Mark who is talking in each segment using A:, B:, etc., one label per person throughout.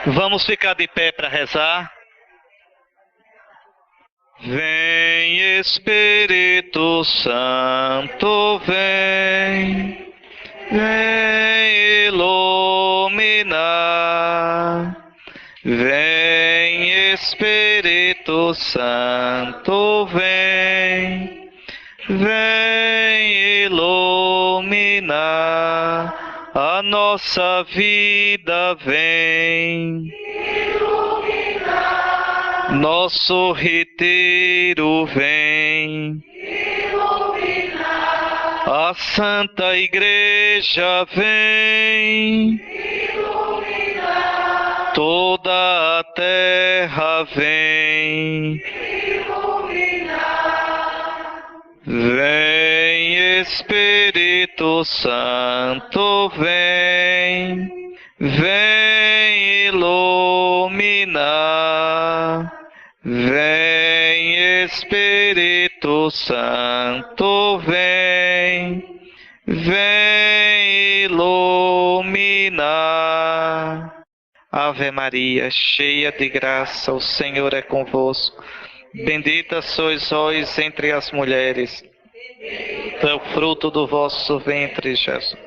A: Vamos ficar de pé para rezar. Vem Espírito Santo, vem, vem iluminar. Vem Espírito Santo, vem, vem iluminar a nossa vida, vem. Nosso retiro vem, a Santa Igreja vem, toda a terra vem, vem Espírito Santo, vem, vem iluminar. Vem Espírito Santo, vem, vem iluminar. Ave Maria, cheia de graça, o Senhor é convosco. Bendita sois vós entre as mulheres. É o fruto do vosso ventre, Jesus.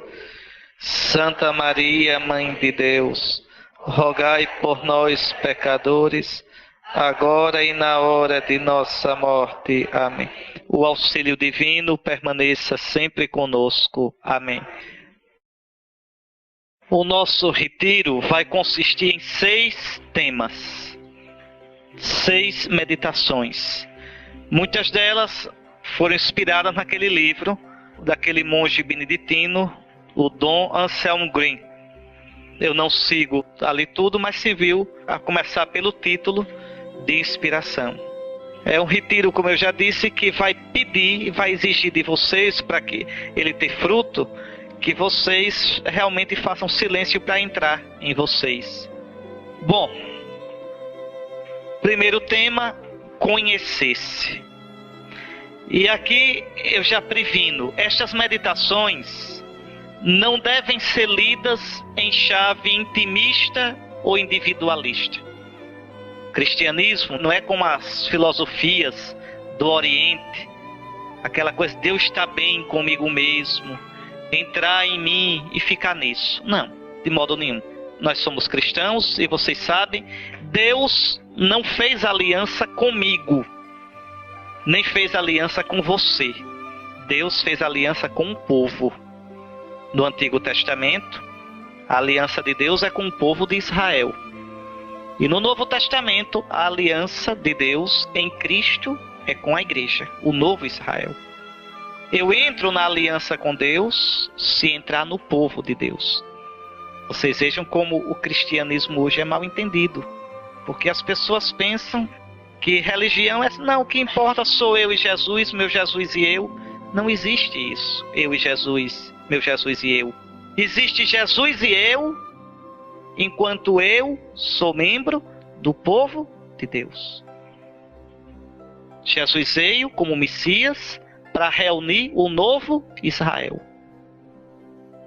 A: Santa Maria, Mãe de Deus, rogai por nós, pecadores, agora e na hora de nossa morte. Amém. O auxílio divino permaneça sempre conosco. Amém. O nosso retiro vai consistir em 6 temas, 6 meditações. Muitas delas foram inspiradas naquele livro daquele monge beneditino, o Dom Anselm Green. Eu não sigo ali tudo, mas se viu a começar pelo título de inspiração. É um retiro, como eu já disse, que vai pedir e vai exigir de vocês, para que ele tenha fruto, que vocês realmente façam silêncio para entrar em vocês. Bom, primeiro tema, conhecer-se. E aqui eu já previno, estas meditações não devem ser lidas em chave intimista ou individualista. O cristianismo não é como as filosofias do Oriente, aquela coisa de Deus está bem comigo mesmo, entrar em mim e ficar nisso. Não, de modo nenhum. Nós somos cristãos e vocês sabem, Deus não fez aliança comigo, nem fez aliança com você. Deus fez aliança com o povo. No Antigo Testamento, a aliança de Deus é com o povo de Israel. E no Novo Testamento, a aliança de Deus em Cristo é com a igreja, o novo Israel. Eu entro na aliança com Deus se entrar no povo de Deus. Vocês vejam como o cristianismo hoje é mal entendido. Porque as pessoas pensam que religião é... Não, o que importa sou eu e Jesus, meu Jesus e eu. Não existe isso, eu e Jesus, meu Jesus e eu. Existe Jesus e eu, enquanto eu sou membro do povo de Deus. Jesus veio como Messias para reunir o novo Israel.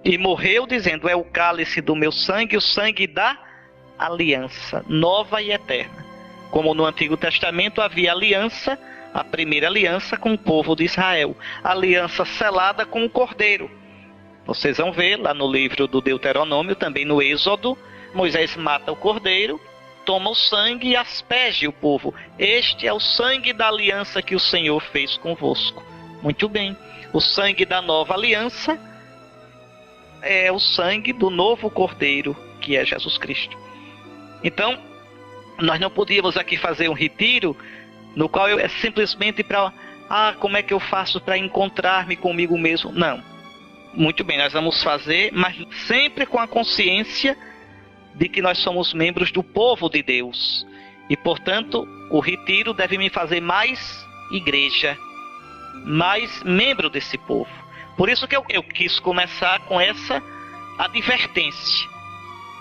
A: E morreu dizendo, é o cálice do meu sangue, o sangue da aliança, nova e eterna. Como no Antigo Testamento havia aliança, a primeira aliança com o povo de Israel. Aliança selada com o Cordeiro. Vocês vão ver lá no livro do Deuteronômio, também no Êxodo, Moisés mata o cordeiro, toma o sangue e asperge o povo. Este é o sangue da aliança que o Senhor fez convosco. Muito bem. O sangue da nova aliança é o sangue do novo cordeiro, que é Jesus Cristo. Então, nós não podíamos aqui fazer um retiro no qual é simplesmente para... como é que eu faço para encontrar-me comigo mesmo? Não. Muito bem, nós vamos fazer, mas sempre com a consciência de que nós somos membros do povo de Deus. E, portanto, o retiro deve me fazer mais igreja, mais membro desse povo. Por isso que eu quis começar com essa advertência.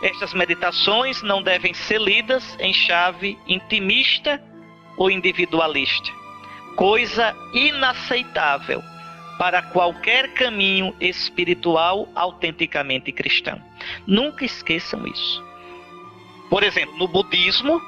A: Estas meditações não devem ser lidas em chave intimista ou individualista. Coisa inaceitável para qualquer caminho espiritual autenticamente cristão. Nunca esqueçam isso. Por exemplo, no budismo,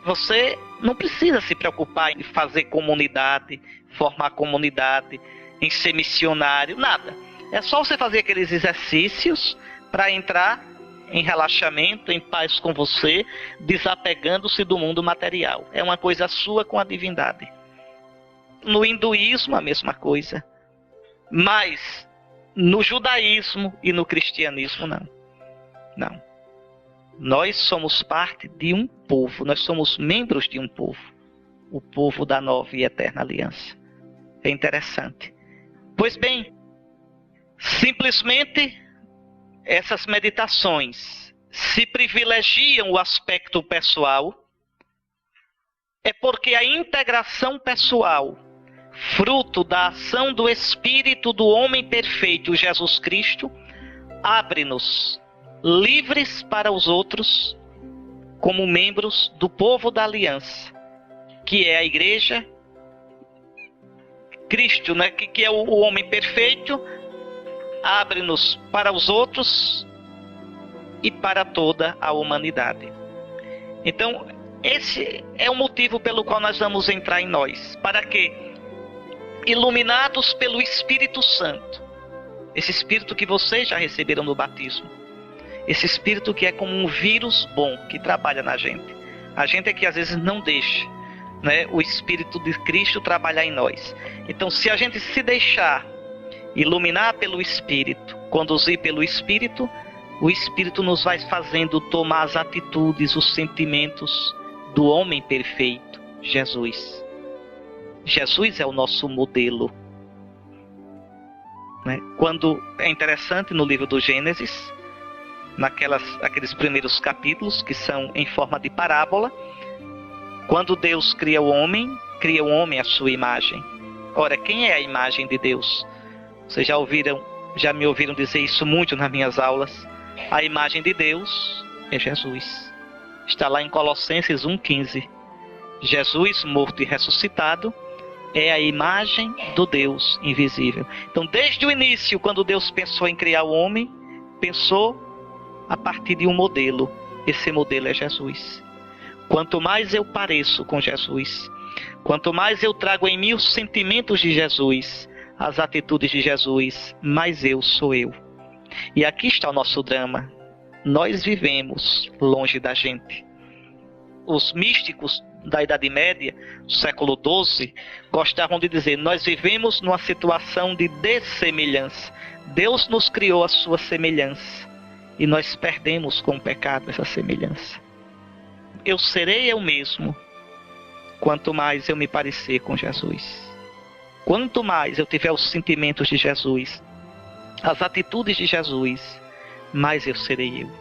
A: você não precisa se preocupar em fazer comunidade, formar comunidade, em ser missionário, nada. É só você fazer aqueles exercícios para entrar em relaxamento, em paz com você, desapegando-se do mundo material. É uma coisa sua com a divindade. No hinduísmo, a mesma coisa. Mas no judaísmo e no cristianismo, não. Não. Nós somos parte de um povo, nós somos membros de um povo. O povo da nova e eterna aliança. É interessante. Pois bem, simplesmente essas meditações se privilegiam o aspecto pessoal, é porque a integração pessoal, fruto da ação do Espírito do homem perfeito, Jesus Cristo, abre-nos livres para os outros, como membros do povo da aliança, que é a igreja, Cristo, né, que é o homem perfeito, abre-nos para os outros e para toda a humanidade. Então, esse é o motivo pelo qual nós vamos entrar em nós, para que, iluminados pelo Espírito Santo, esse Espírito que vocês já receberam no batismo, esse Espírito que é como um vírus bom que trabalha na gente. A gente é que às vezes não deixa, né, o Espírito de Cristo trabalhar em nós. Então, se a gente se deixar iluminar pelo Espírito, conduzir pelo Espírito, o Espírito nos vai fazendo tomar as atitudes, os sentimentos do homem perfeito, Jesus. Jesus é o nosso modelo. Né? Quando é interessante no livro do Gênesis, aqueles primeiros capítulos que são em forma de parábola, quando Deus cria o homem à sua imagem. Ora, quem é a imagem de Deus? Vocês já me ouviram dizer isso muito nas minhas aulas. A imagem de Deus é Jesus. Está lá em Colossenses 1,15. Jesus, morto e ressuscitado, é a imagem do Deus invisível. Então, desde o início, quando Deus pensou em criar o homem, pensou a partir de um modelo. Esse modelo é Jesus. Quanto mais eu pareço com Jesus, quanto mais eu trago em mim os sentimentos de Jesus, as atitudes de Jesus, mais eu sou eu. E aqui está o nosso drama. Nós vivemos longe da gente. Os místicos da Idade Média, do século XII, gostavam de dizer: nós vivemos numa situação de dessemelhança. Deus nos criou a sua semelhança e nós perdemos com o pecado essa semelhança. Eu serei eu mesmo quanto mais eu me parecer com Jesus. Quanto mais eu tiver os sentimentos de Jesus, as atitudes de Jesus, mais eu serei eu.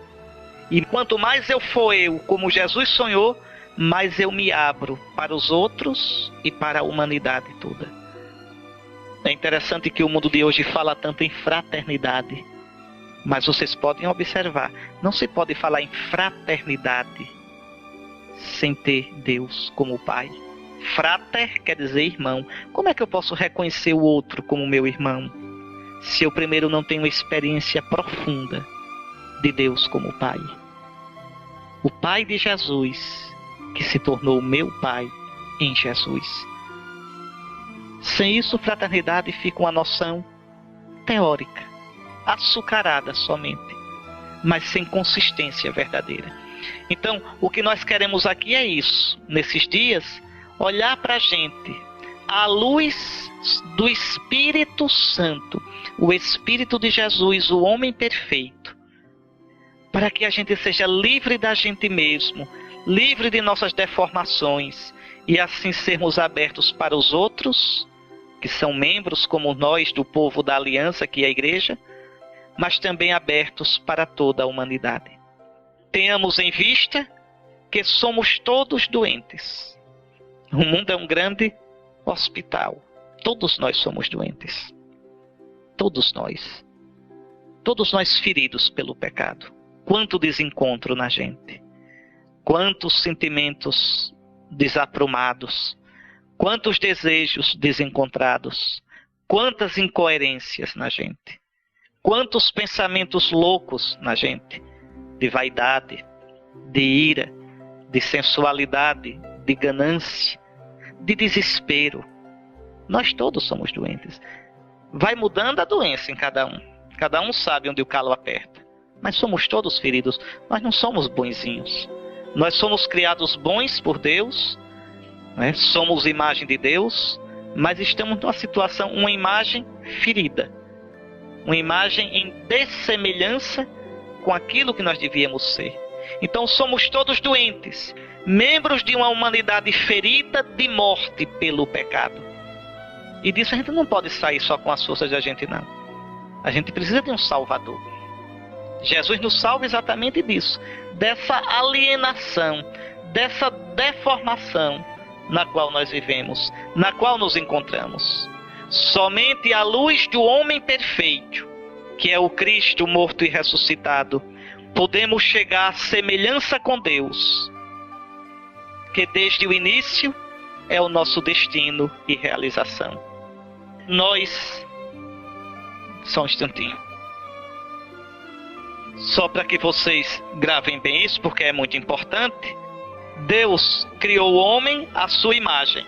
A: E quanto mais eu for eu, como Jesus sonhou, mais eu me abro para os outros e para a humanidade toda. É interessante que o mundo de hoje fala tanto em fraternidade, mas vocês podem observar, não se pode falar em fraternidade sem ter Deus como Pai. Frater quer dizer irmão. Como é que eu posso reconhecer o outro como meu irmão, se eu primeiro não tenho uma experiência profunda de Deus como Pai? O Pai de Jesus, que se tornou meu Pai em Jesus. Sem isso, fraternidade fica uma noção teórica, açucarada somente, mas sem consistência verdadeira. Então, o que nós queremos aqui é isso, nesses dias, olhar para a gente à luz do Espírito Santo, o Espírito de Jesus, o homem perfeito, para que a gente seja livre da gente mesmo, livre de nossas deformações, e assim sermos abertos para os outros, que são membros como nós do povo da aliança, que é a igreja, mas também abertos para toda a humanidade. Tenhamos em vista que somos todos doentes. O mundo é um grande hospital. Todos nós somos doentes. Todos nós. Todos nós feridos pelo pecado. Quanto desencontro na gente. Quantos sentimentos desaprumados. Quantos desejos desencontrados. Quantas incoerências na gente. Quantos pensamentos loucos na gente. De vaidade, de ira, de sensualidade, de ganância, de desespero. Nós todos somos doentes. Vai mudando a doença em cada um. Cada um sabe onde o calo aperta. Mas somos todos feridos. Nós não somos bonzinhos. Nós somos criados bons por Deus, né? Somos imagem de Deus, mas estamos numa situação, uma imagem ferida. Uma imagem em dessemelhança com aquilo que nós devíamos ser. Então somos todos doentes, membros de uma humanidade ferida de morte pelo pecado. E disso a gente não pode sair só com as forças da gente, não. A gente precisa de um Salvador. Jesus nos salva exatamente disso, dessa alienação, dessa deformação na qual nós vivemos, na qual nos encontramos. Somente à luz do homem perfeito, que é o Cristo morto e ressuscitado, podemos chegar à semelhança com Deus, que desde o início é o nosso destino e realização. Nós, só um instantinho, só para que vocês gravem bem isso, porque é muito importante. Deus criou o homem à sua imagem.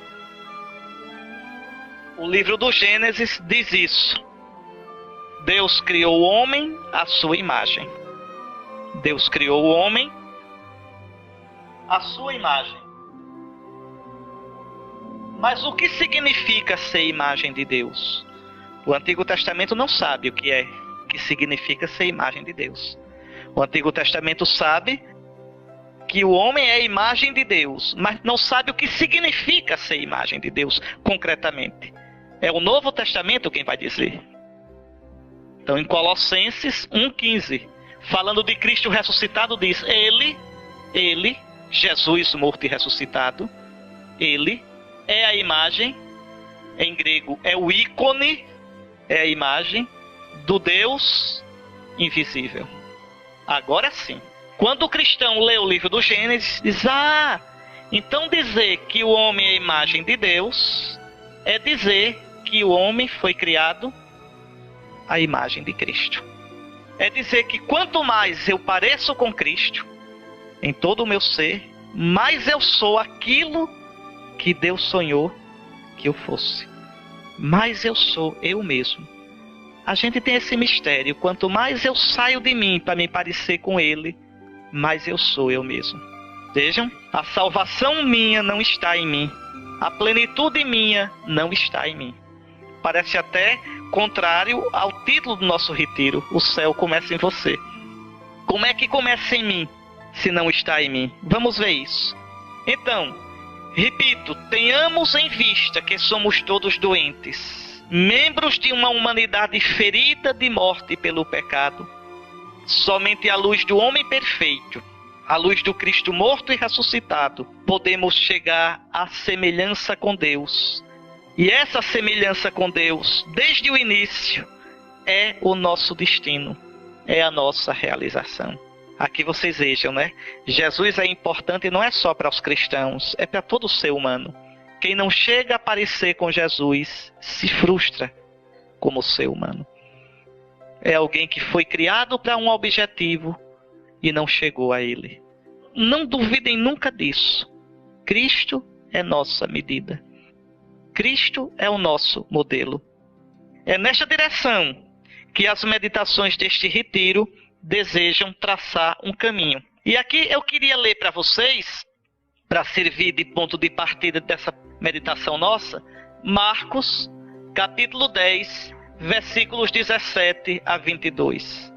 A: O livro do Gênesis diz isso. Deus criou o homem à sua imagem. Deus criou o homem à sua imagem. Mas o que significa ser imagem de Deus? O Antigo Testamento não sabe o que significa ser imagem de Deus. O Antigo Testamento sabe que o homem é imagem de Deus, mas não sabe o que significa ser imagem de Deus concretamente. É o Novo Testamento quem vai dizer. Então, em Colossenses 1,15, falando de Cristo ressuscitado, diz: Ele, Jesus morto e ressuscitado, Ele é a imagem, em grego é o ícone, é a imagem do Deus invisível. Agora sim, quando o cristão lê o livro do Gênesis, diz: então dizer que o homem é a imagem de Deus é dizer que o homem foi criado à imagem de Cristo. É dizer que quanto mais eu pareço com Cristo, em todo o meu ser, mais eu sou aquilo que Deus sonhou que eu fosse. Mais eu sou eu mesmo. A gente tem esse mistério. Quanto mais eu saio de mim para me parecer com Ele, mais eu sou eu mesmo. Vejam, a salvação minha não está em mim. A plenitude minha não está em mim. Parece até contrário ao título do nosso retiro: o céu começa em você. Como é que começa em mim, se não está em mim? Vamos ver isso. Então, repito, tenhamos em vista que somos todos doentes, membros de uma humanidade ferida de morte pelo pecado. Somente à luz do homem perfeito, à luz do Cristo morto e ressuscitado, podemos chegar à semelhança com Deus. E essa semelhança com Deus, desde o início, é o nosso destino, é a nossa realização. Aqui vocês vejam, né? Jesus é importante não é só para os cristãos, é para todo ser humano. Quem não chega a parecer com Jesus se frustra como ser humano. É alguém que foi criado para um objetivo e não chegou a ele. Não duvidem nunca disso. Cristo é nossa medida. Cristo é o nosso modelo. É nesta direção que as meditações deste retiro desejam traçar um caminho. E aqui eu queria ler para vocês, para servir de ponto de partida dessa meditação nossa, Marcos, capítulo 10, versículos 17 a 22.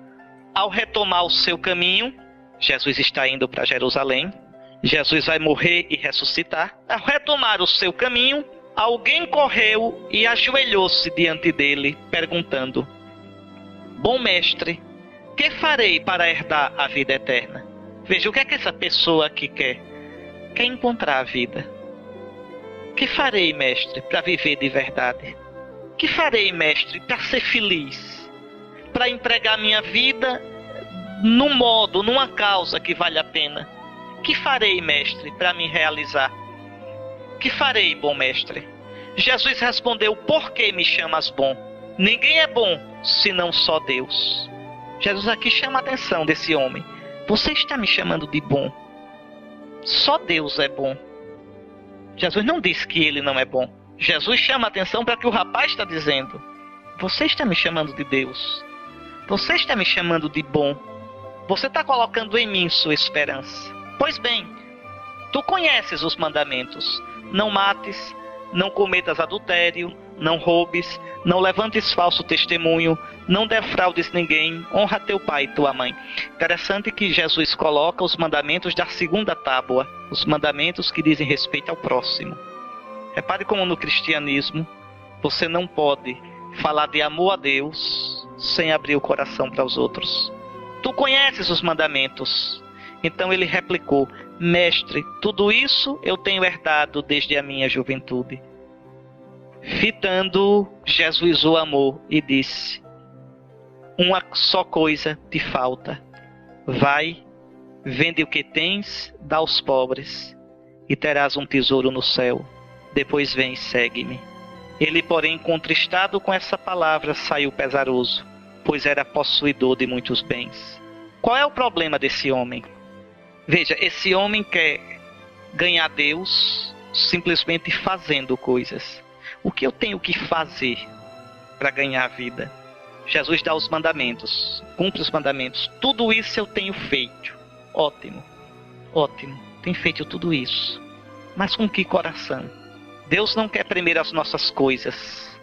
A: Ao retomar o seu caminho, Jesus está indo para Jerusalém. Jesus vai morrer e ressuscitar. Ao retomar o seu caminho, alguém correu e ajoelhou-se diante dele, perguntando: Bom mestre, que farei para herdar a vida eterna? Veja, o que é que essa pessoa aqui quer? Quer encontrar a vida. Que farei, mestre, para viver de verdade? Que farei, mestre, para ser feliz? Para empregar minha vida num modo, numa causa que vale a pena? Que farei, mestre, para me realizar? Que farei, bom mestre? Jesus respondeu: Por que me chamas bom? Ninguém é bom, senão só Deus. Jesus aqui chama a atenção desse homem. Você está me chamando de bom. Só Deus é bom. Jesus não disse que ele não é bom. Jesus chama a atenção para o que o rapaz está dizendo. Você está me chamando de Deus. Você está me chamando de bom. Você está colocando em mim sua esperança. Pois bem, tu conheces os mandamentos. Não mates, não cometas adultério, não roubes, não levantes falso testemunho, não defraudes ninguém, honra teu pai e tua mãe. Interessante que Jesus coloca os mandamentos da segunda tábua, os mandamentos que dizem respeito ao próximo. Repare como no cristianismo você não pode falar de amor a Deus sem abrir o coração para os outros. Tu conheces os mandamentos. Então ele replicou: mestre, tudo isso eu tenho herdado desde a minha juventude. Fitando, Jesus o amou e disse: uma só coisa te falta. Vai, vende o que tens, dá aos pobres, e terás um tesouro no céu. Depois vem e segue-me. Ele, porém, contristado com essa palavra, saiu pesaroso, pois era possuidor de muitos bens. Qual é o problema desse homem? Veja, esse homem quer ganhar Deus simplesmente fazendo coisas. O que eu tenho que fazer para ganhar a vida? Jesus dá os mandamentos, cumpre os mandamentos. Tudo isso eu tenho feito. Ótimo, ótimo, tenho feito tudo isso. Mas com que coração? Deus não quer primeiro as nossas coisas.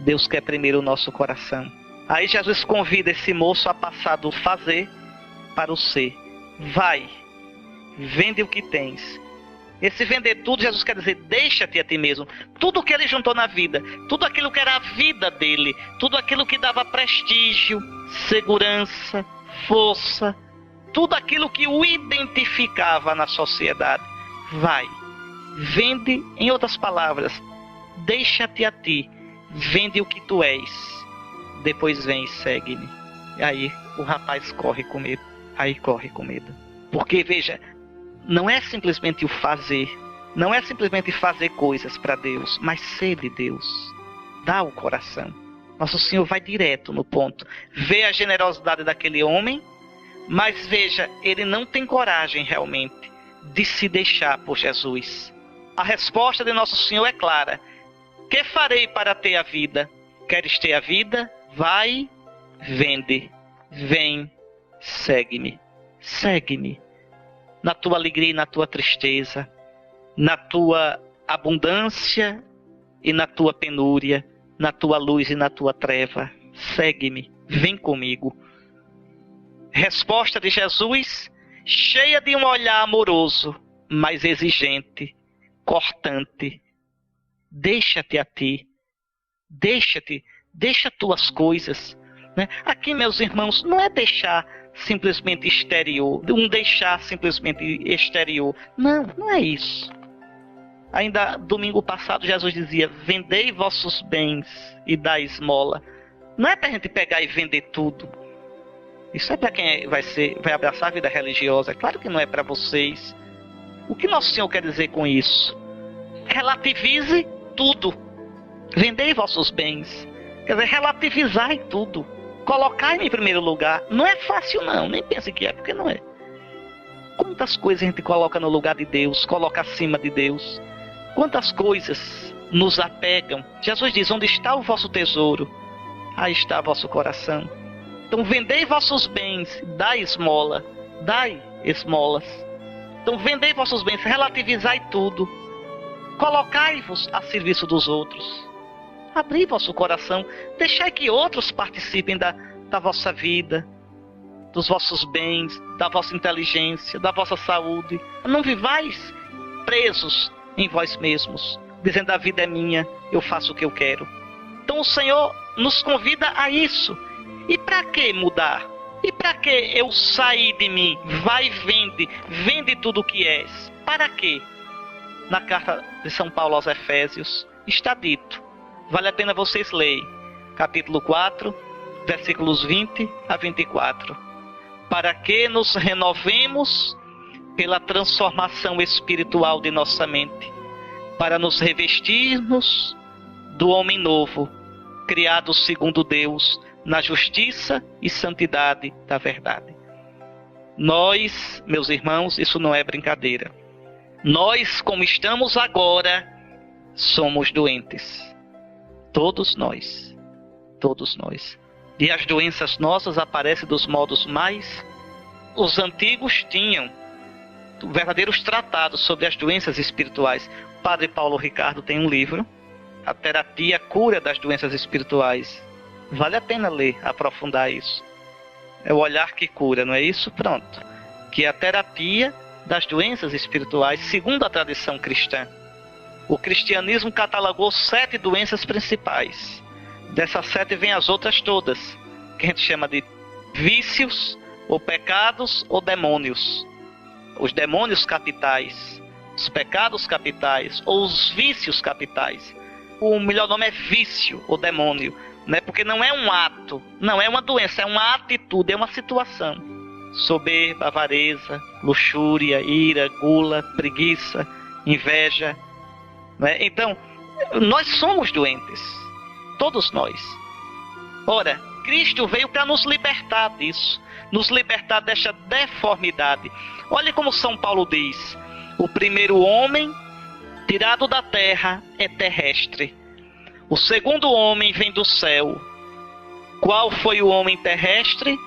A: Deus quer primeiro o nosso coração. Aí Jesus convida esse moço a passar do fazer para o ser. Vai, vende o que tens. Esse vender tudo, Jesus quer dizer, deixa-te a ti mesmo. Tudo que ele juntou na vida, tudo aquilo que era a vida dele, tudo aquilo que dava prestígio, segurança, força, tudo aquilo que o identificava na sociedade. Vai, vende, em outras palavras, deixa-te a ti, vende o que tu és. Depois vem e segue-me. E aí o rapaz corre com medo. Aí corre com medo. Porque, veja, não é simplesmente o fazer. Não é simplesmente fazer coisas para Deus, mas ser de Deus. Dá o coração. Nosso Senhor vai direto no ponto. Vê a generosidade daquele homem, mas veja, ele não tem coragem realmente de se deixar por Jesus. A resposta de Nosso Senhor é clara. Que farei para ter a vida? Queres ter a vida? Vai, vende, vem, segue-me. Segue-me. Na tua alegria e na tua tristeza, na tua abundância e na tua penúria, na tua luz e na tua treva. Segue-me, vem comigo. Resposta de Jesus, cheia de um olhar amoroso, mas exigente, cortante. Deixa-te a ti, deixa tuas coisas. Né? Aqui, meus irmãos, não é deixar simplesmente exterior, um deixar simplesmente exterior. Não, não é isso. Ainda domingo passado Jesus dizia: vendei vossos bens e dai esmola. Não é para a gente pegar e vender tudo. Isso é para quem vai abraçar a vida religiosa. É claro que não é para vocês. O que Nosso Senhor quer dizer com isso? Relativize tudo. Vendei vossos bens. Quer dizer, relativizai tudo. Colocai-me em primeiro lugar. Não é fácil não, nem pense que é, porque não é. Quantas coisas a gente coloca no lugar de Deus, coloca acima de Deus. Quantas coisas nos apegam. Jesus diz: onde está o vosso tesouro, aí está vosso coração. Então vendei vossos bens, dai esmola, dai esmolas. Então vendei vossos bens, relativizai tudo. Colocai-vos a serviço dos outros. Abri vosso coração, deixai que outros participem da vossa vida, dos vossos bens, da vossa inteligência, da vossa saúde. Não vivais presos em vós mesmos, dizendo: a vida é minha, eu faço o que eu quero. Então o Senhor nos convida a isso. E para que mudar? E para que eu sair de mim? Vai, vende tudo o que és. Para quê? Na carta de São Paulo aos Efésios está dito. Vale a pena vocês lerem. Capítulo 4, versículos 20 a 24. Para que nos renovemos pela transformação espiritual de nossa mente, para nos revestirmos do homem novo, criado segundo Deus, na justiça e santidade da verdade. Nós, meus irmãos, isso não é brincadeira. Nós, como estamos agora, somos doentes. Todos nós. Todos nós. E as doenças nossas aparecem dos modos mais... Os antigos tinham verdadeiros tratados sobre as doenças espirituais. O Padre Paulo Ricardo tem um livro, A Terapia, Cura das Doenças Espirituais. Vale a pena ler, aprofundar isso. É o olhar que cura, não é isso? Pronto. Que é a terapia das doenças espirituais, segundo a tradição cristã. O cristianismo catalogou 7 doenças principais. Dessas 7 vem as outras todas, que a gente chama de vícios, ou pecados, ou demônios. Os demônios capitais, os pecados capitais, ou os vícios capitais. O melhor nome é vício, ou demônio, né? Porque não é um ato, não é uma doença, é uma atitude, é uma situação. Soberba, avareza, luxúria, ira, gula, preguiça, inveja, né? Então, nós somos doentes, todos nós. Ora, Cristo veio para nos libertar disso, nos libertar desta deformidade. Olha como São Paulo diz: o primeiro homem tirado da terra é terrestre, o segundo homem vem do céu. Qual foi o homem terrestre?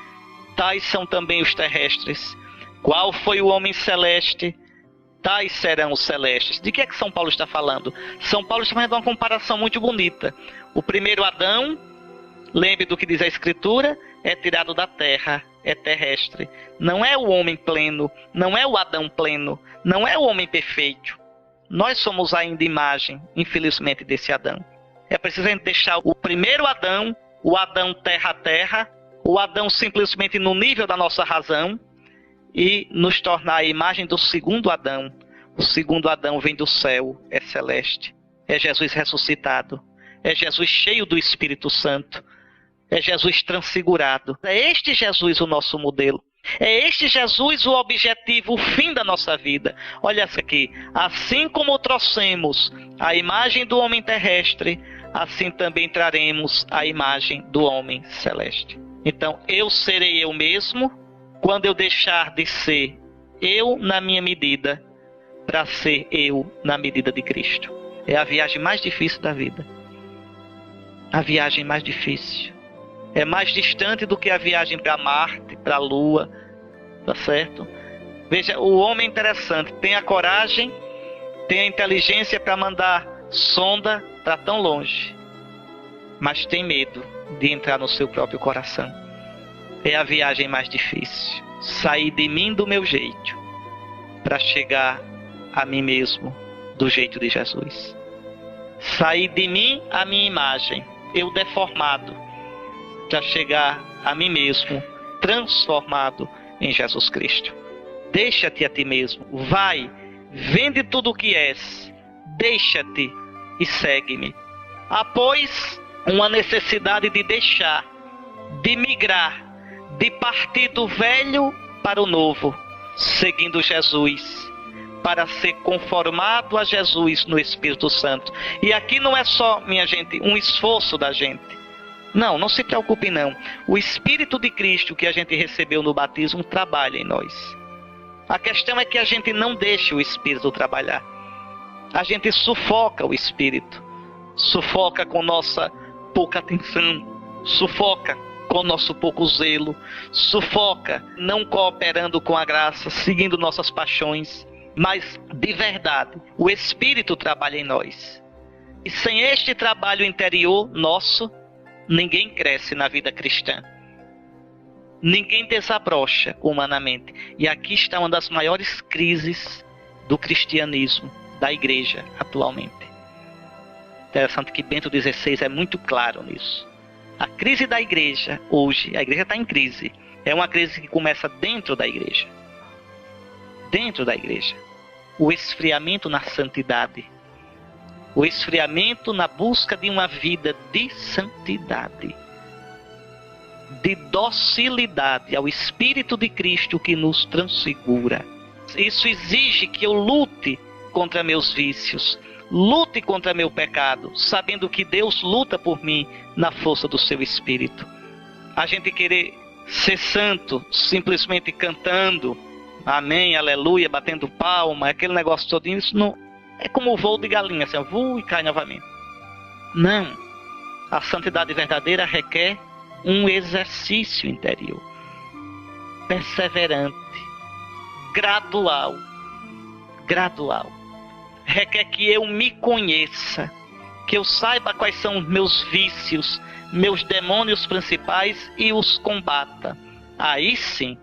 A: Tais são também os terrestres. Qual foi o homem celeste? Tais serão os celestes. De que é que São Paulo está falando? São Paulo está fazendo uma comparação muito bonita. O primeiro Adão, lembre do que diz a Escritura, é tirado da terra, é terrestre. Não é o homem pleno, não é o Adão pleno, não é o homem perfeito. Nós somos ainda imagem, infelizmente, desse Adão. É preciso a gente deixar o primeiro Adão, o Adão terra a terra, o Adão simplesmente no nível da nossa razão, e nos tornar a imagem do segundo Adão. O segundo Adão vem do céu, é celeste. É Jesus ressuscitado. É Jesus cheio do Espírito Santo. É Jesus transfigurado. É este Jesus o nosso modelo. É este Jesus o objetivo, o fim da nossa vida. Olha isso aqui. Assim como trouxemos a imagem do homem terrestre, assim também traremos a imagem do homem celeste. Então, eu serei eu mesmo quando eu deixar de ser eu na minha medida para ser eu na medida de Cristo. É a viagem mais difícil da vida. A viagem mais difícil. É mais distante do que a viagem para Marte, para a Lua, tá certo? Veja, o homem é interessante, tem a coragem, tem a inteligência para mandar sonda para tão longe, mas tem medo de entrar no seu próprio coração. É a viagem mais difícil. Sair de mim do meu jeito para chegar a mim mesmo do jeito de Jesus. Sair de mim a minha imagem, eu deformado, para chegar a mim mesmo transformado em Jesus Cristo. Deixa-te a ti mesmo. Vai, vende tudo o que és, deixa-te e segue-me. Há, pois, uma necessidade de deixar, de migrar, de partir do velho para o novo, seguindo Jesus, para ser conformado a Jesus no Espírito Santo. E aqui não é só, minha gente, um esforço da gente. Não, não se preocupe não. O Espírito de Cristo que a gente recebeu no batismo trabalha em nós. A questão é que a gente não deixa o Espírito trabalhar. A gente sufoca o Espírito. Sufoca com nossa pouca atenção. Sufoca com nosso pouco zelo. Sufoca não cooperando com a graça, seguindo nossas paixões. Mas, de verdade, o Espírito trabalha em nós. E sem este trabalho interior nosso, ninguém cresce na vida cristã. Ninguém desabrocha humanamente. E aqui está uma das maiores crises do cristianismo, da igreja atualmente. Interessante que Bento XVI é muito claro nisso. A crise da igreja hoje, a igreja está em crise. É uma crise que começa dentro da igreja. Dentro da igreja. O esfriamento na santidade. O esfriamento na busca de uma vida de santidade, de docilidade ao Espírito de Cristo que nos transfigura. Isso exige que eu lute contra meus vícios, lute contra meu pecado, sabendo que Deus luta por mim na força do seu Espírito. A gente querer ser santo simplesmente cantando amém, aleluia, batendo palma, aquele negócio todinho, isso não é como o voo de galinha, assim, voa e cai novamente. Não. A santidade verdadeira requer um exercício interior, perseverante, gradual. Requer que eu me conheça, que eu saiba quais são os meus vícios, meus demônios principais e os combata. Aí sim,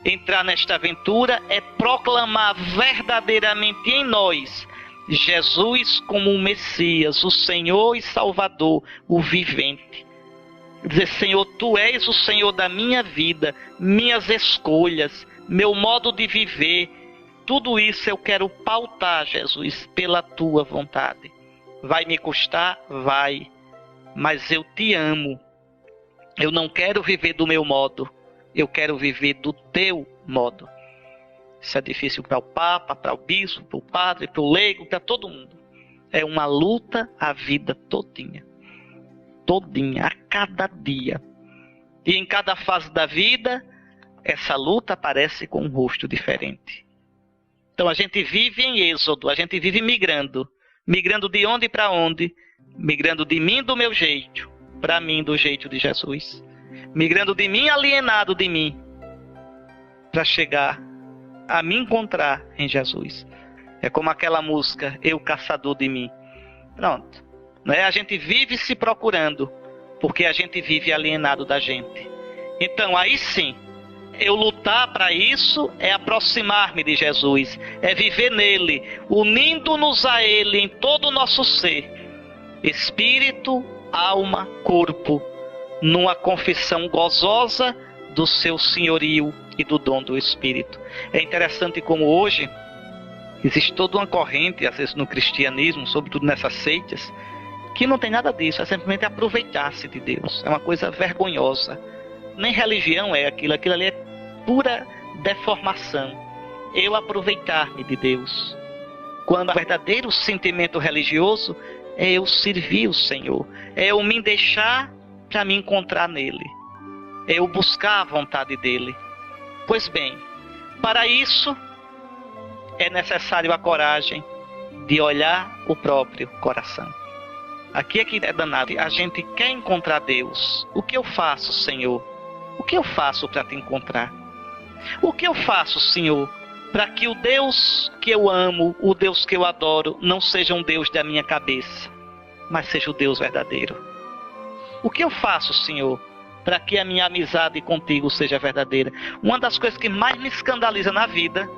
A: entrar nesta aventura é proclamar verdadeiramente em nós Jesus como o Messias, o Senhor e Salvador, o vivente. Dizer, Senhor, Tu és o Senhor da minha vida, minhas escolhas, meu modo de viver, tudo isso eu quero pautar, Jesus, pela Tua vontade. Vai me custar? Vai. Mas eu Te amo. Eu não quero viver do meu modo. Eu quero viver do Teu modo. Isso é difícil para o Papa, para o Bispo, para o Padre, para o leigo, para todo mundo. É uma luta a vida todinha. Todinha, a cada dia. E em cada fase da vida, essa luta aparece com um rosto diferente. Então a gente vive em êxodo, a gente vive migrando. Migrando de onde para onde? Migrando de mim do meu jeito, para mim do jeito de Jesus. Migrando de mim alienado de mim, para chegar a me encontrar em Jesus. É como aquela música, Eu Caçador de Mim. Pronto. Não é? A gente vive se procurando, porque a gente vive alienado da gente. Então aí sim, eu lutar para isso é aproximar-me de Jesus, é viver nele, unindo-nos a ele em todo o nosso ser, espírito, alma, corpo, numa confissão gozosa do seu senhorio e do dom do Espírito. É interessante como hoje existe toda uma corrente, às vezes no cristianismo, sobretudo nessas seitas, que não tem nada disso, é simplesmente aproveitar-se de Deus. É uma coisa vergonhosa. Nem religião é aquilo ali é pura deformação. Eu aproveitar-me de Deus. Quando o verdadeiro sentimento religioso é eu servir o Senhor, é eu me deixar para me encontrar nele, é eu buscar a vontade dele. Pois bem, para isso é necessário a coragem de olhar o próprio coração. Aqui é que é danado. A gente quer encontrar Deus. O que eu faço, Senhor? O que eu faço para te encontrar? O que eu faço, Senhor, para que o Deus que eu amo, o Deus que eu adoro, não seja um Deus da minha cabeça, mas seja o Deus verdadeiro? O que eu faço, Senhor, para que a minha amizade contigo seja verdadeira? Uma das coisas que mais me escandaliza na vida,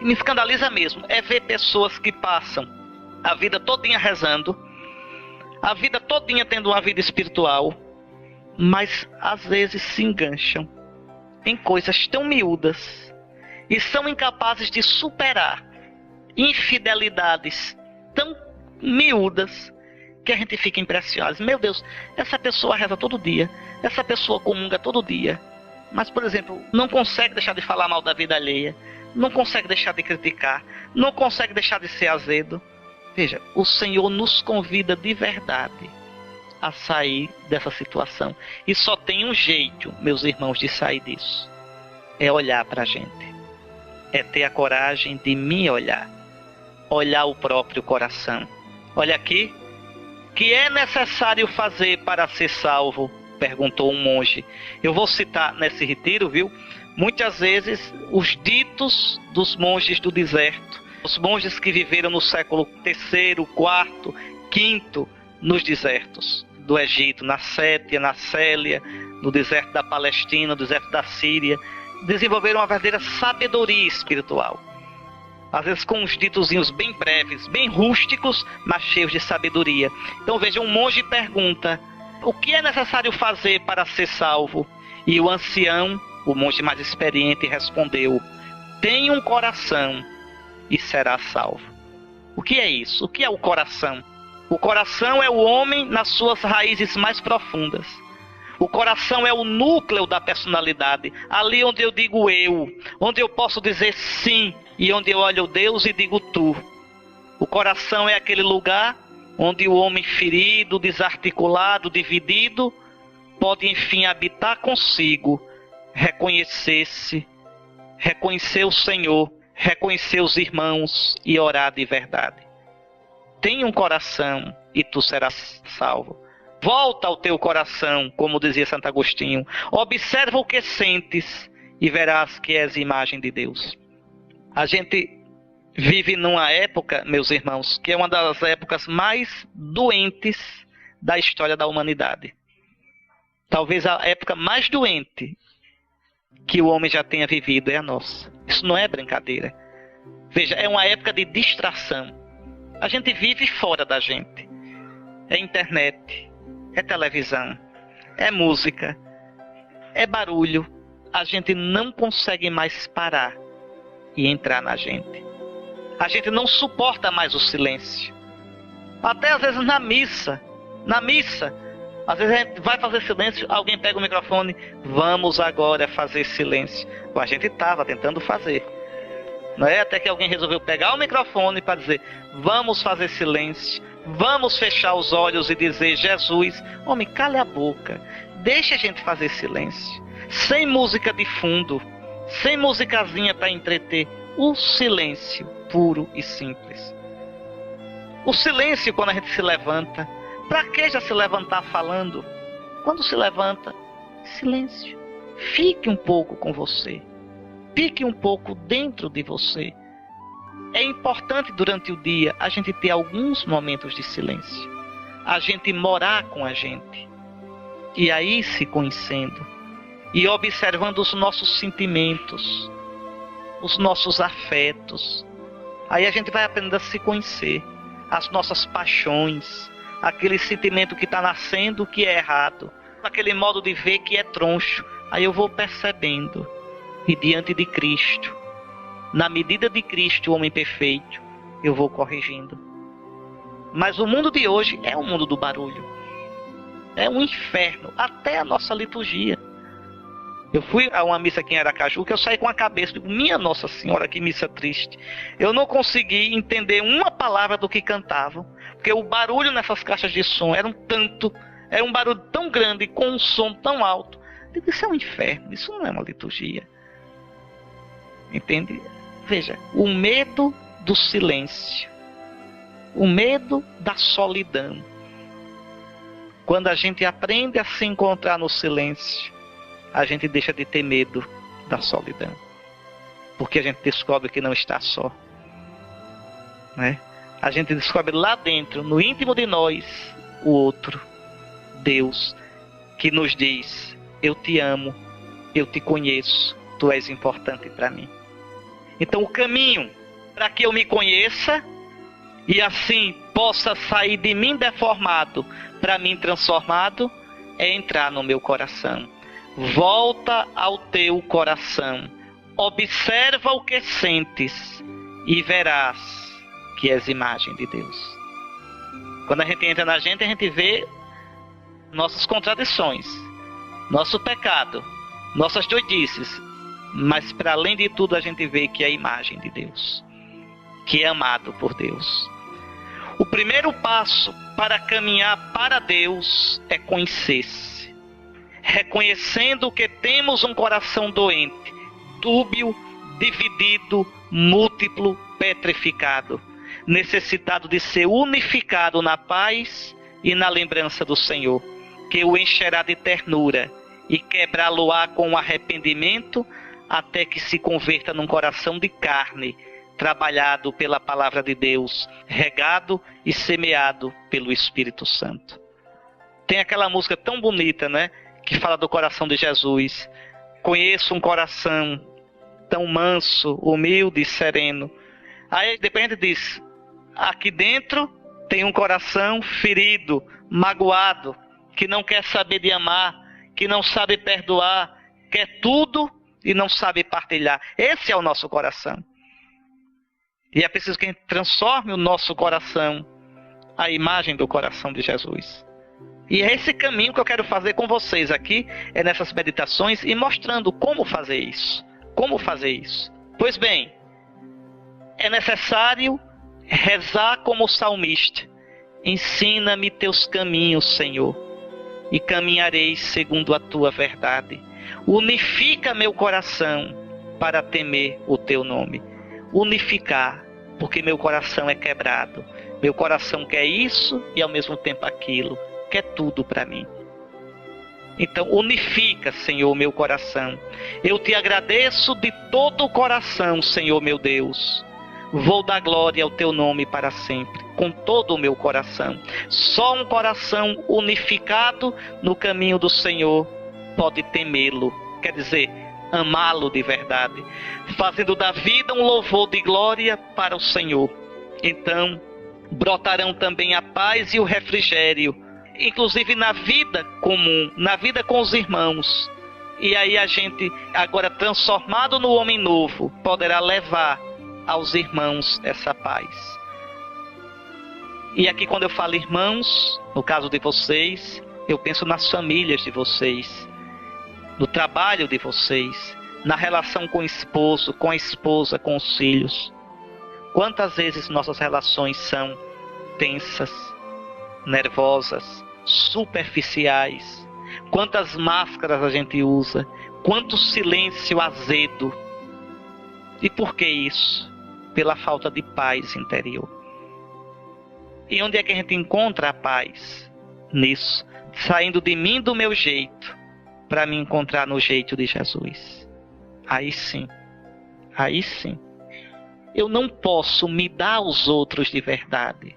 A: e me escandaliza mesmo, é ver pessoas que passam a vida todinha rezando, a vida todinha tendo uma vida espiritual, mas às vezes se engancham em coisas tão miúdas e são incapazes de superar infidelidades tão miúdas que a gente fica impressionado. Meu Deus, essa pessoa reza todo dia, essa pessoa comunga todo dia, mas, por exemplo, não consegue deixar de falar mal da vida alheia, não consegue deixar de criticar, não consegue deixar de ser azedo. Veja, o Senhor nos convida de verdade a sair dessa situação. E só tem um jeito, meus irmãos, de sair disso. É olhar para a gente. É ter a coragem de me olhar. Olhar o próprio coração. Olha aqui. Que é necessário fazer para ser salvo? Perguntou um monge. Eu vou citar nesse retiro, viu? Muitas vezes os ditos dos monges do deserto. Os monges que viveram no século III, IV, V nos desertos do Egito, na Sétia, na Célia, no deserto da Palestina, no deserto da Síria, desenvolveram uma verdadeira sabedoria espiritual. Às vezes com uns ditozinhos bem breves, bem rústicos, mas cheios de sabedoria. Então veja, um monge pergunta, o que é necessário fazer para ser salvo? E o ancião, o monge mais experiente, respondeu, tenha um coração e será salvo. O que é isso? O que é o coração? O coração é o homem nas suas raízes mais profundas. O coração é o núcleo da personalidade, ali onde eu digo eu, onde eu posso dizer sim, e onde eu olho Deus e digo tu. O coração é aquele lugar onde o homem ferido, desarticulado, dividido, pode enfim habitar consigo, reconhecer-se, reconhecer o Senhor, reconhecer os irmãos e orar de verdade. Tenha um coração e tu serás salvo. Volta ao teu coração, como dizia Santo Agostinho. Observa o que sentes e verás que és imagem de Deus. A gente vive numa época, meus irmãos, que é uma das épocas mais doentes da história da humanidade. Talvez a época mais doente que o homem já tenha vivido é a nossa. Isso não é brincadeira. Veja, é uma época de distração. A gente vive fora da gente. É internet, é televisão, é música, é barulho. A gente não consegue mais parar e entrar na gente. A gente não suporta mais o silêncio. Até às vezes na missa, às vezes a gente vai fazer silêncio, alguém pega o microfone, vamos agora fazer silêncio. A gente estava tentando fazer. Não é? Até que alguém resolveu pegar o microfone para dizer, vamos fazer silêncio, vamos fechar os olhos e dizer, Jesus, homem, cale a boca, deixa a gente fazer silêncio. Sem música de fundo, sem musicazinha para entreter, o silêncio puro e simples. O silêncio quando a gente se levanta. Para que já se levantar falando? Quando se levanta, silêncio. Fique um pouco com você. Fique um pouco dentro de você. É importante durante o dia a gente ter alguns momentos de silêncio. A gente morar com a gente. E aí se conhecendo. E observando os nossos sentimentos. Os nossos afetos. Aí a gente vai aprendendo a se conhecer. As nossas paixões. Aquele sentimento que está nascendo que é errado. Aquele modo de ver que é troncho. Aí eu vou percebendo. E diante de Cristo, na medida de Cristo, o homem perfeito, eu vou corrigindo. Mas o mundo de hoje é um mundo do barulho. É um inferno. Até a nossa liturgia. Eu fui a uma missa aqui em Aracaju que eu saí com a cabeça, digo, minha Nossa Senhora, que missa triste. Eu não consegui entender uma palavra do que cantavam, porque o barulho nessas caixas de som era um barulho tão grande, com um som tão alto. Eu digo, isso é um inferno, isso não é uma liturgia. Entende? Veja, o medo do silêncio, o medo da solidão. Quando a gente aprende a se encontrar no silêncio, a gente deixa de ter medo da solidão. Porque a gente descobre que não está só. Né? A gente descobre lá dentro, no íntimo de nós, o outro, Deus, que nos diz, eu te amo, eu te conheço, tu és importante para mim. Então o caminho para que eu me conheça e assim possa sair de mim deformado para mim transformado é entrar no meu coração. Volta ao teu coração, observa o que sentes e verás que és imagem de Deus. Quando a gente entra na gente, a gente vê nossas contradições, nosso pecado, nossas doidices, mas para além de tudo a gente vê que é a imagem de Deus, que é amado por Deus. O primeiro passo para caminhar para Deus é conhecer-se, reconhecendo que temos um coração doente, dúbio, dividido, múltiplo, petrificado, necessitado de ser unificado na paz e na lembrança do Senhor, que o encherá de ternura e quebrá-lo-á com arrependimento até que se converta num coração de carne, trabalhado pela palavra de Deus, regado e semeado pelo Espírito Santo. Tem aquela música tão bonita, né? Que fala do coração de Jesus. Conheço um coração tão manso, humilde e sereno. Aí depois a gente diz, aqui dentro tem um coração ferido, magoado, que não quer saber de amar, que não sabe perdoar, quer tudo e não sabe partilhar. Esse é o nosso coração. E é preciso que a gente transforme o nosso coração à imagem do coração de Jesus. E é esse caminho que eu quero fazer com vocês aqui, é nessas meditações e mostrando como fazer isso. Como fazer isso? Pois bem, é necessário rezar como o salmista. Ensina-me teus caminhos, Senhor. e caminharei segundo a tua verdade. Unifica meu coração para temer o teu nome. Unificar, porque meu coração é quebrado. Meu coração quer isso e ao mesmo tempo aquilo. Quer tudo para mim. Então unifica, Senhor, meu coração. Eu te agradeço de todo o coração, Senhor meu Deus. Vou dar glória ao teu nome para sempre, com todo o meu coração. Só um coração unificado no caminho do Senhor pode temê-lo, quer dizer, amá-lo de verdade, fazendo da vida um louvor de glória para o Senhor. Então brotarão também a paz e o refrigério, inclusive na vida comum, na vida com os irmãos. E aí a gente, agora transformado no homem novo, poderá levar aos irmãos essa paz. E aqui quando eu falo irmãos, no caso de vocês, eu penso nas famílias de vocês, no trabalho de vocês, na relação com o esposo, com a esposa, com os filhos. Quantas vezes nossas relações são tensas, nervosas, superficiais? Quantas máscaras a gente usa? Quanto silêncio azedo? E por que isso? Pela falta de paz interior. E onde é que a gente encontra a paz? Nisso. Saindo de mim do meu jeito, para me encontrar no jeito de Jesus. Aí sim. Aí sim. Eu não posso me dar aos outros de verdade,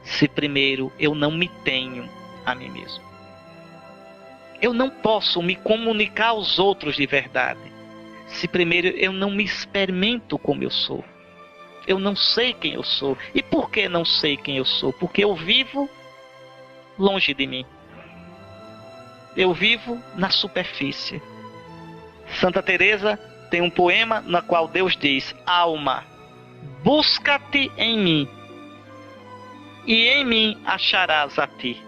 A: se primeiro eu não me tenho a mim mesmo. Eu não posso me comunicar aos outros de verdade, se primeiro eu não me experimento como eu sou. Eu não sei quem eu sou. E por que não sei quem eu sou? Porque eu vivo longe de mim. Eu vivo na superfície. Santa Teresa tem um poema no qual Deus diz: alma, busca-te em mim, e em mim acharás a ti.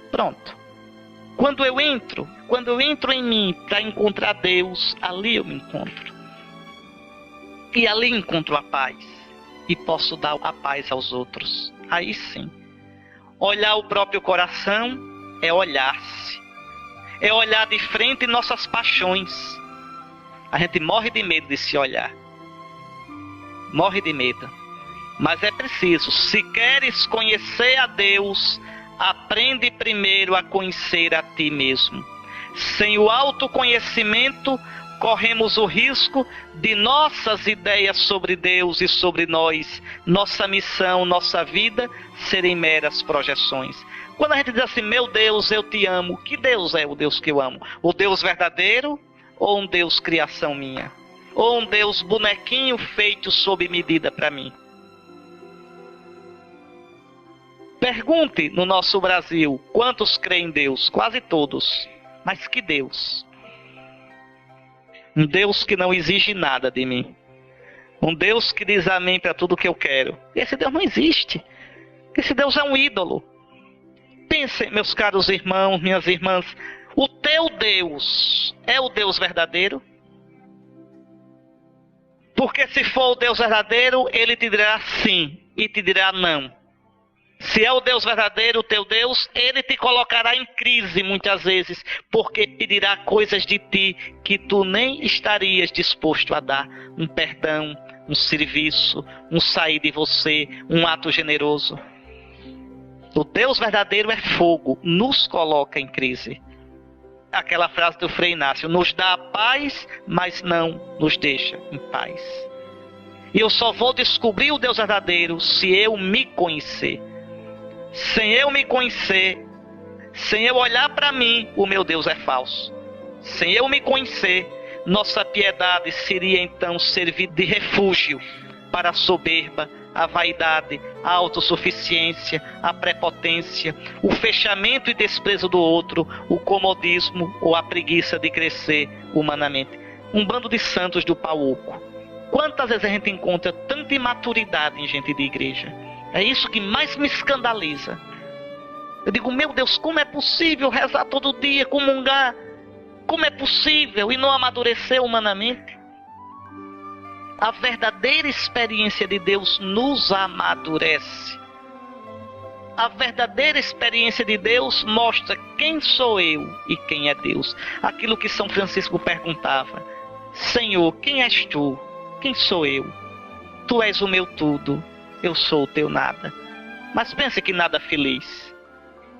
A: Pronto. Quando eu entro em mim para encontrar Deus, ali eu me encontro. E ali encontro a paz. E posso dar a paz aos outros. Aí sim. Olhar o próprio coração é olhar-se. É olhar de frente nossas paixões. A gente morre de medo de se olhar. Morre de medo. Mas é preciso. Se queres conhecer a Deus, aprende primeiro a conhecer a ti mesmo. Sem o autoconhecimento, corremos o risco de nossas ideias sobre Deus e sobre nós, nossa missão, nossa vida, serem meras projeções. Quando a gente diz assim, meu Deus, eu te amo, que Deus é o Deus que eu amo? O Deus verdadeiro ou um Deus criação minha? Ou um Deus bonequinho feito sob medida para mim? Pergunte no nosso Brasil, quantos creem em Deus? Quase todos. Mas que Deus? Um Deus que não exige nada de mim. Um Deus que diz amém para tudo que eu quero. Esse Deus não existe. Esse Deus é um ídolo. Pensem, meus caros irmãos, minhas irmãs, o teu Deus é o Deus verdadeiro? Porque se for o Deus verdadeiro, ele te dirá sim e te dirá não. Se é o Deus verdadeiro, o teu Deus, ele te colocará em crise muitas vezes, porque pedirá coisas de ti que tu nem estarias disposto a dar. Um perdão, um serviço, um sair de você, um ato generoso. O Deus verdadeiro é fogo, nos coloca em crise. Aquela frase do Frei Inácio, nos dá a paz, mas não nos deixa em paz. E eu só vou descobrir o Deus verdadeiro se eu me conhecer. Sem eu me conhecer, sem eu olhar para mim, o meu Deus é falso. Sem eu me conhecer, nossa piedade seria então servir de refúgio para a soberba, a vaidade, a autossuficiência, a prepotência, o fechamento e desprezo do outro, o comodismo ou a preguiça de crescer humanamente. Um bando de santos do pau oco. Quantas vezes a gente encontra tanta imaturidade em gente de igreja? É isso que mais me escandaliza. Eu digo, meu Deus, como é possível rezar todo dia, comungar? Como é possível e não amadurecer humanamente? A verdadeira experiência de Deus nos amadurece. a verdadeira experiência de Deus mostra quem sou eu e quem é Deus. Aquilo que São Francisco perguntava: Senhor, quem és tu? Quem sou eu? Tu és o meu tudo, eu sou o teu nada. Mas pense que nada feliz.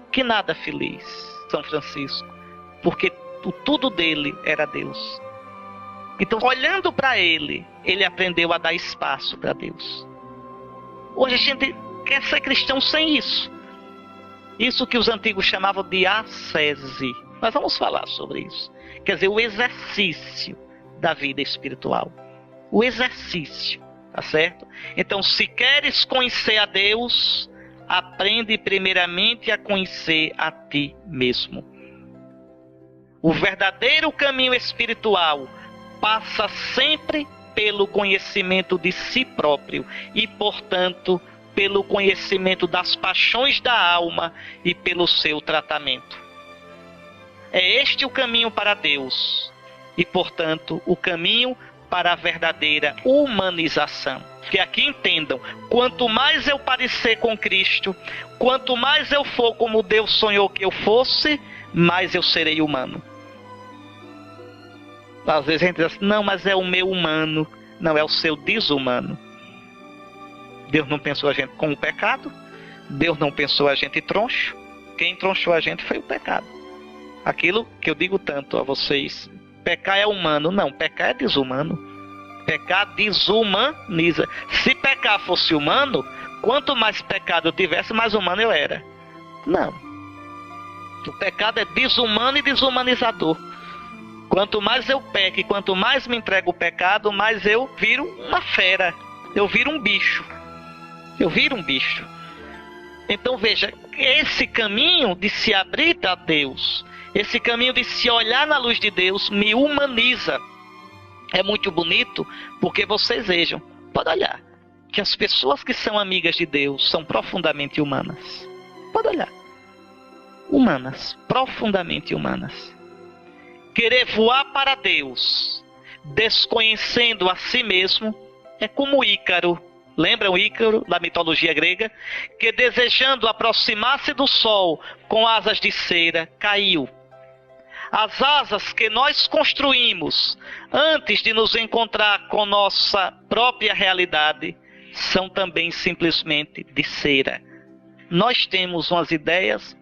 A: Que nada feliz, São Francisco. Porque o tudo dele era Deus. Então, olhando para ele, ele aprendeu a dar espaço para Deus. Hoje a gente quer ser cristão sem isso. Isso que os antigos chamavam de ascese. Nós vamos falar sobre isso. Quer dizer, o exercício da vida espiritual. O exercício, tá certo? Então, se queres conhecer a Deus, aprende primeiramente a conhecer a ti mesmo. O verdadeiro caminho espiritual passa sempre pelo conhecimento de si próprio e, portanto, pelo conhecimento das paixões da alma e pelo seu tratamento. É este o caminho para Deus e, portanto, o caminho para a verdadeira humanização. Que aqui entendam, quanto mais eu parecer com Cristo, quanto mais eu for como Deus sonhou que eu fosse, mais eu serei humano. Às vezes a gente diz assim, não, mas é o meu humano. Não, é o seu desumano. Deus não pensou a gente com o pecado. Deus não pensou a gente troncho. Quem tronchou a gente foi o pecado. Aquilo que eu digo tanto a vocês, pecar é humano. Não, pecar é desumano. Pecar desumaniza. Se pecar fosse humano, quanto mais pecado eu tivesse, mais humano eu era. Não. O pecado é desumano e desumanizador. Quanto mais eu peco e quanto mais me entrego o pecado, mais eu viro uma fera. Eu viro um bicho. Eu viro um bicho. Então veja, esse caminho de se abrir a Deus, esse caminho de se olhar na luz de Deus, me humaniza. É muito bonito, porque vocês vejam, pode olhar, que as pessoas que são amigas de Deus são profundamente humanas. Pode olhar. Humanas, profundamente humanas. Querer voar para Deus, desconhecendo a si mesmo, é como Ícaro. Lembram Ícaro da mitologia grega? Que desejando aproximar-se do sol com asas de cera, caiu. As asas que nós construímos antes de nos encontrar com nossa própria realidade são também simplesmente de cera. Nós temos umas ideias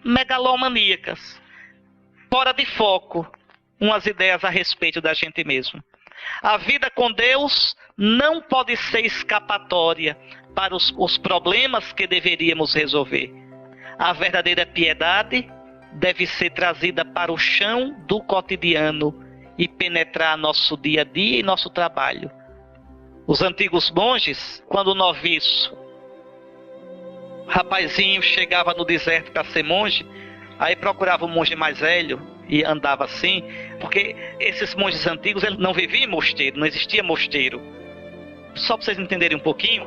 A: megalomaníacas, fora de foco, umas ideias a respeito da gente mesmo. A vida com Deus não pode ser escapatória para os problemas que deveríamos resolver. A verdadeira piedade deve ser trazida para o chão do cotidiano e penetrar nosso dia a dia e nosso trabalho. Os antigos monges, quando o noviço, rapazinho, chegava no deserto para ser monge, aí procurava um monge mais velho e andava assim, porque esses monges antigos eles não viviam em mosteiro, não existia mosteiro. Só para vocês entenderem um pouquinho,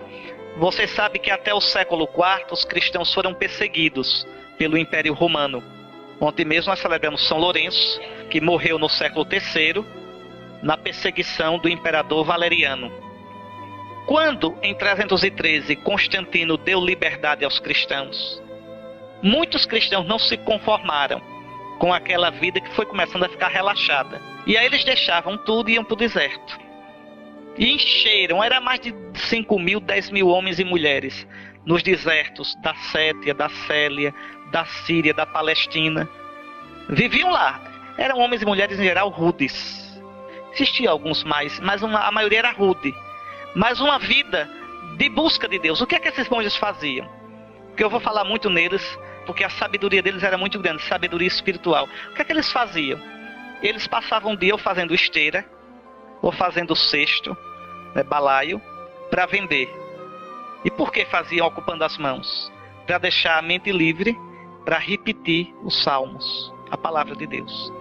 A: você sabe que até o século IV os cristãos foram perseguidos pelo Império Romano. Ontem mesmo nós celebramos São Lourenço, que morreu no século III, na perseguição do imperador Valeriano. Quando, em 313, Constantino deu liberdade aos cristãos, muitos cristãos não se conformaram com aquela vida que foi começando a ficar relaxada. E aí eles deixavam tudo e iam para o deserto. E encheram, era mais de 5.000, 10.000 homens e mulheres nos desertos da Sétia, da Célia, da Síria, da Palestina. Viviam lá. Eram homens e mulheres em geral rudes. Existiam alguns mais, mas a maioria era rude. Mas uma vida de busca de Deus. O que é que esses monges faziam? Porque eu vou falar muito neles, porque a sabedoria deles era muito grande, sabedoria espiritual. O que é que eles faziam? Eles passavam um dia ou fazendo esteira, ou fazendo cesto, balaio, para vender. E por que faziam ocupando as mãos? Para deixar a mente livre, para repetir os salmos, a palavra de Deus.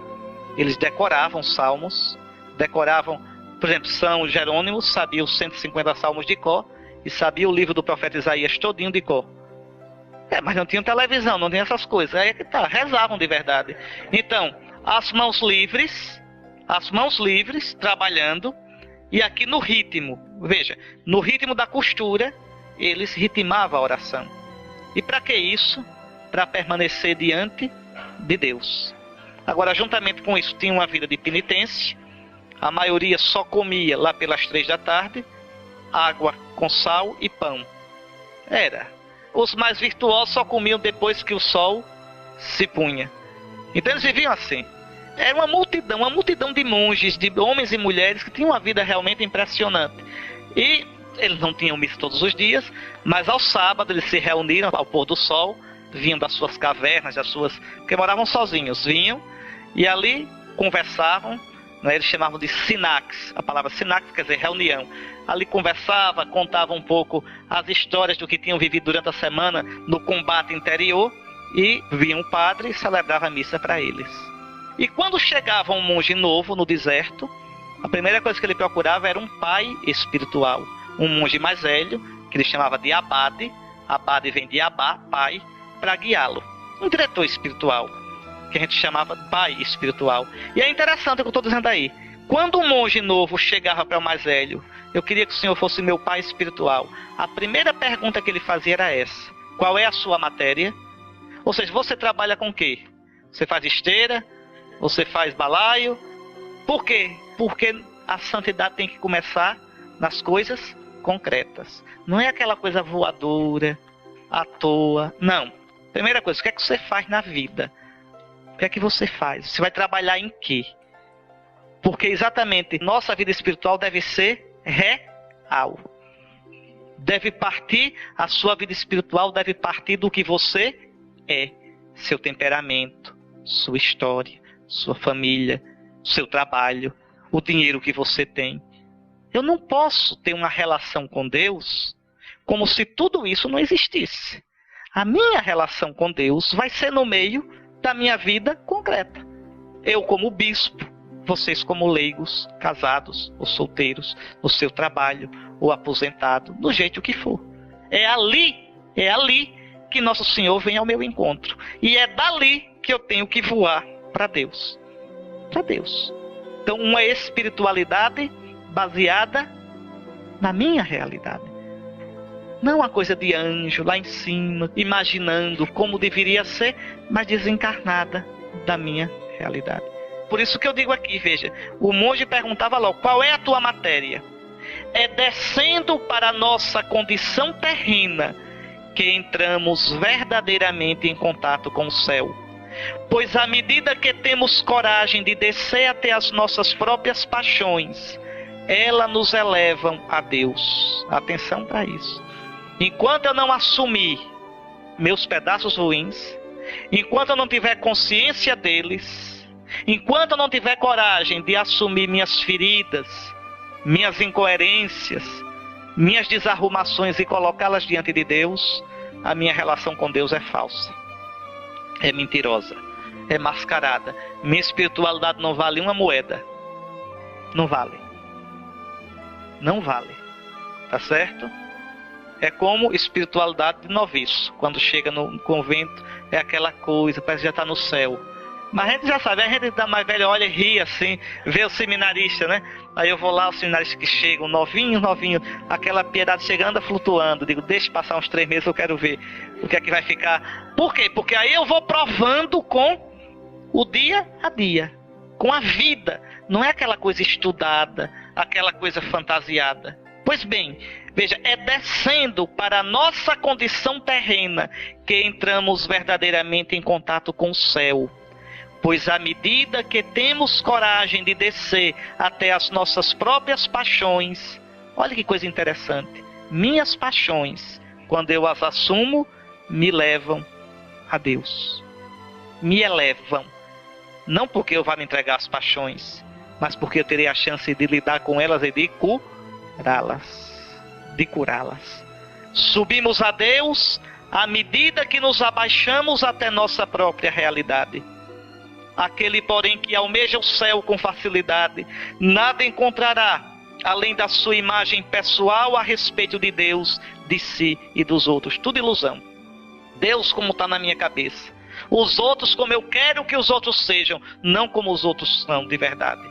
A: Eles decoravam os salmos, decoravam, por exemplo, São Jerônimo sabia os 150 salmos de cor, e sabia o livro do profeta Isaías todinho de cor. Mas não tinham televisão, não tinha essas coisas. Aí é que tá, rezavam de verdade. Então, as mãos livres, trabalhando, e aqui no ritmo, veja, no ritmo da costura, eles ritmavam a oração. E para que isso? Para permanecer diante de Deus. Agora, juntamente com isso, tinha uma vida de penitência. A maioria só comia lá pelas 3 da tarde, água com sal e pão. Os mais virtuosos só comiam depois que o sol se punha. Então eles viviam assim. Era uma multidão de monges, de homens e mulheres que tinham uma vida realmente impressionante. E eles não tinham missa todos os dias, mas ao sábado eles se reuniram ao pôr do sol, vinham das suas cavernas, porque moravam sozinhos, vinham e ali conversavam, né? Eles chamavam de sinax, a palavra sinax quer dizer reunião. Ali conversavam, contavam um pouco as histórias do que tinham vivido durante a semana no combate interior, e vinha o padre e celebrava a missa para eles. E quando chegava um monge novo no deserto, a primeira coisa que ele procurava era um pai espiritual, um monge mais velho, que ele chamava de abade. Abade vem de abá, pai, para guiá-lo. Um diretor espiritual, que a gente chamava pai espiritual. E é interessante o que eu estou dizendo aí. Quando um monge novo chegava para o mais velho, eu queria que o senhor fosse meu pai espiritual. A primeira pergunta que ele fazia era essa: qual é a sua matéria? Ou seja, você trabalha com o quê? Você faz esteira? Você faz balaio? Por quê? Porque a santidade tem que começar nas coisas concretas. Não é aquela coisa voadora, à toa. Não. Primeira coisa, o que é que você faz na vida? O que é que você faz? Você vai trabalhar em quê? Porque exatamente nossa vida espiritual deve ser real. Deve partir, a sua vida espiritual deve partir do que você é. Seu temperamento, sua história, sua família, seu trabalho, o dinheiro que você tem. Eu não posso ter uma relação com Deus como se tudo isso não existisse. A minha relação com Deus vai ser no meio da minha vida concreta. Eu como bispo, vocês como leigos, casados ou solteiros, no seu trabalho ou aposentado, do jeito que for. É ali que Nosso Senhor vem ao meu encontro. E é dali que eu tenho que voar para Deus. Para Deus. Então, uma espiritualidade baseada na minha realidade. Não uma coisa de anjo lá em cima, imaginando como deveria ser, mas desencarnada da minha realidade. Por isso que eu digo aqui, veja, o monge perguntava logo: qual é a tua matéria? É descendo para a nossa condição terrena que entramos verdadeiramente em contato com o céu. Pois à medida que temos coragem de descer até as nossas próprias paixões, elas nos elevam a Deus. Atenção para isso. Enquanto eu não assumir meus pedaços ruins, enquanto eu não tiver consciência deles, enquanto eu não tiver coragem de assumir minhas feridas, minhas incoerências, minhas desarrumações e colocá-las diante de Deus, a minha relação com Deus é falsa, é mentirosa, é mascarada. Minha espiritualidade não vale uma moeda. Não vale. Não vale. Tá certo? É como espiritualidade de noviço. Quando chega no convento, é aquela coisa, parece que já está no céu. Mas a gente já sabe, a gente da mais velha olha e ri assim, vê o seminarista, né? Aí eu vou lá, os seminaristas que chegam, novinho, aquela piedade chegando, flutuando. Digo, deixa passar uns 3 meses, eu quero ver o que é que vai ficar. Por quê? Porque aí eu vou provando com o dia a dia, com a vida. Não é aquela coisa estudada, aquela coisa fantasiada. Pois bem, veja, é descendo para a nossa condição terrena que entramos verdadeiramente em contato com o céu. Pois à medida que temos coragem de descer até as nossas próprias paixões, olha que coisa interessante, minhas paixões, quando eu as assumo, me levam a Deus. Me elevam. Não porque eu vá me entregar às paixões, mas porque eu terei a chance de lidar com elas e de curá-las. Subimos a Deus à medida que nos abaixamos até nossa própria realidade. Aquele, porém, que almeja o céu com facilidade, nada encontrará além da sua imagem pessoal a respeito de Deus, de si e dos outros. Tudo ilusão. Deus como está na minha cabeça. Os outros como eu quero que os outros sejam, não como os outros são de verdade.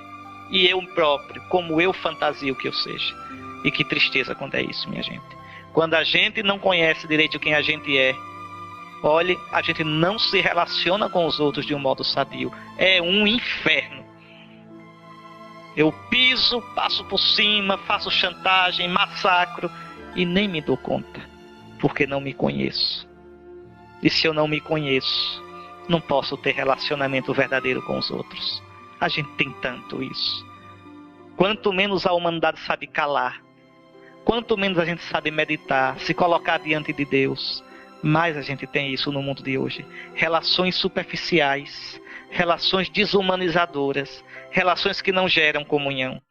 A: E eu próprio, como eu fantasio que eu seja. E que tristeza quando é isso, minha gente. Quando a gente não conhece direito quem a gente é, Olhe, a gente não se relaciona com os outros de um modo sadio. É um inferno. Eu piso, passo por cima, faço chantagem, massacro e nem me dou conta, porque não me conheço. E se eu não me conheço, não posso ter relacionamento verdadeiro com os outros. A gente tem tanto isso. Quanto menos a humanidade sabe calar, quanto menos a gente sabe meditar, se colocar diante de Deus, mais a gente tem isso no mundo de hoje. Relações superficiais, relações desumanizadoras, relações que não geram comunhão.